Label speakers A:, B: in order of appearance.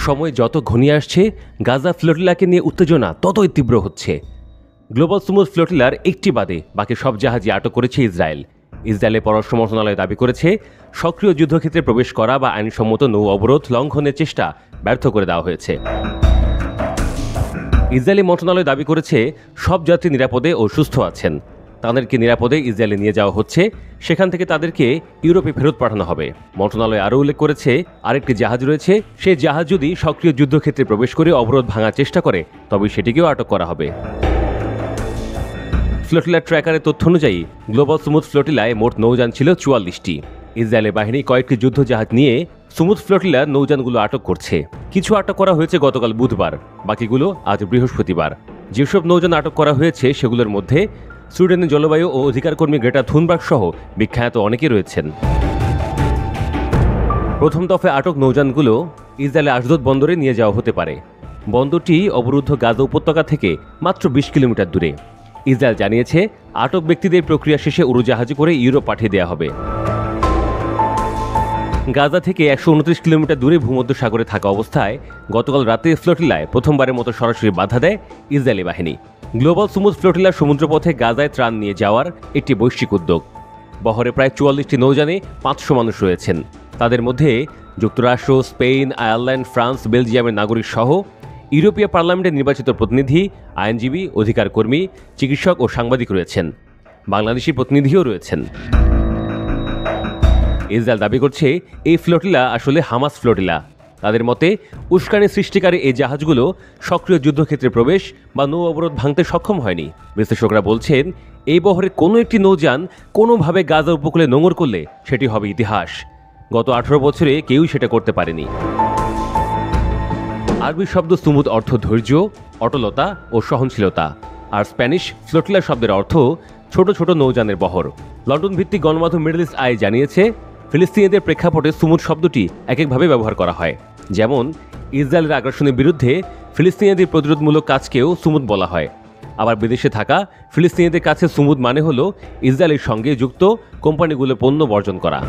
A: সময় যত ঘনিয়ে আসছে গাজা ফ্লোটিলাকে নিয়ে উত্তেজনা ততই তীব্র হচ্ছে। গ্লোবাল সুমুদ ফ্লোটিলার একটি বাদে বাকি সব জাহাজই আটক করেছে ইসরায়েল। ইসরায়েলের পররাষ্ট্র মন্ত্রণালয় দাবি করেছে সক্রিয় যুদ্ধক্ষেত্রে প্রবেশ করা বা আইনসম্মত নৌ অবরোধ লঙ্ঘনের চেষ্টা ব্যর্থ করে দেওয়া হয়েছে। ইসরায়েলি মন্ত্রণালয় দাবি করেছে সব যাত্রী নিরাপদে ও সুস্থ আছেন। তাদেরকে নিরাপদে ইসরায়েলে নিয়ে যাওয়া হচ্ছে, সেখান থেকে তাদেরকে ইউরোপে ফেরত পাঠানো হবে। মন্ত্রণালয় আরও উল্লেখ করেছে আরেকটি জাহাজ রয়েছে, সেই জাহাজ যদি সক্রিয় যুদ্ধক্ষেত্রে প্রবেশ করে অবরোধ ভাঙার চেষ্টা করে তবে সেটিকেও আটক করা হবে। ফ্লোটিলার ট্র্যাকারের তথ্য অনুযায়ী গ্লোবাল সুমুদ ফ্লোটিলায় মোট নৌযান ছিল ৪৪টি। ইসরায়েলের বাহিনী কয়েকটি যুদ্ধ জাহাজ নিয়ে সুমুদ ফ্লোটিলার নৌযানগুলো আটক করছে। কিছু আটক করা হয়েছে গতকাল বুধবার, বাকিগুলো আজ বৃহস্পতিবার। যেসব নৌযান আটক করা হয়েছে সেগুলোর মধ্যে সুইডেনের জলবায়ু ও অধিকার কর্মী গ্রেটা থুনবার্গ সহ বিখ্যাত অনেকে রয়েছেন। প্রথম দফায় আটক নৌযানগুলো ইসরায়েলের আশদোদ বন্দরে নিয়ে যাওয়া হতে পারে। বন্দরটি অবরুদ্ধ গাজা উপত্যকা থেকে মাত্র ২০ কিলোমিটার দূরে। ইসরায়েল জানিয়েছে আটক ব্যক্তিদের প্রক্রিয়া শেষে উড়োজাহাজে করে ইউরোপ পাঠিয়ে দেওয়া হবে। গাজা থেকে ১২৯ কিলোমিটার দূরে ভূমধ্যসাগরে থাকা অবস্থায় গতকাল রাতে ফ্লোটিলায় প্রথমবারের মতো সরাসরি বাধা দেয় ইসরায়েলি বাহিনী। গ্লোবাল সুমুদ ফ্লোটিলা সমুদ্রপথে গাজায় ত্রাণ নিয়ে যাওয়ার একটি বৈশ্বিক উদ্যোগ। বহরে প্রায় ৪৪টি নৌযানে ৫০০ মানুষ রয়েছেন। তাদের মধ্যে যুক্তরাষ্ট্র, স্পেন, আয়ারল্যান্ড, ফ্রান্স, বেলজিয়ামের নাগরিক সহ ইউরোপীয় পার্লামেন্টের নির্বাচিত প্রতিনিধি, আইনজীবী, অধিকার কর্মী, চিকিৎসক ও সাংবাদিক রয়েছেন। বাংলাদেশি প্রতিনিধিও রয়েছেন। ইসরায়েল দাবি করছে এই ফ্লোটিলা আসলে হামাস ফ্লোটিলা। তাদের মতে উস্কানি সৃষ্টিকারী এই জাহাজগুলো সক্রিয় যুদ্ধক্ষেত্রে প্রবেশ বা নৌ অবরোধ ভাঙতে সক্ষম হয়নি। বিশ্লেষকরা বলছেন এই বহরের কোনো একটি নৌযান কোনোভাবে গাজা উপকূলে নোঙর করলে সেটি হবে ইতিহাস। গত ১৮ বছরে কেউই সেটা করতে পারেনি। আরবি শব্দ সুমুদ অর্থ ধৈর্য, অটলতা ও সহনশীলতা, আর স্প্যানিশ ফ্লোটিলা শব্দের অর্থ ছোট ছোট নৌযানের বহর। লন্ডন ভিত্তিক গণমাধ্যম মিডল ইস্ট আই জানিয়েছে ফিলিস্তিনিদের প্রেক্ষাপটে সুমুদ শব্দটি এককভাবে ব্যবহার করা হয়। যেমন ইসরায়েলের আগ্রাসনের বিরুদ্ধে ফিলিস্তিনিদের প্রতিরোধমূলক কাজকেও সুমুদ বলা হয়। আবার বিদেশে থাকা ফিলিস্তিনিদের কাছে সুমুদ মানে হলো ইসরায়েলের সঙ্গে যুক্ত কোম্পানিগুলোর পণ্য বর্জন করা।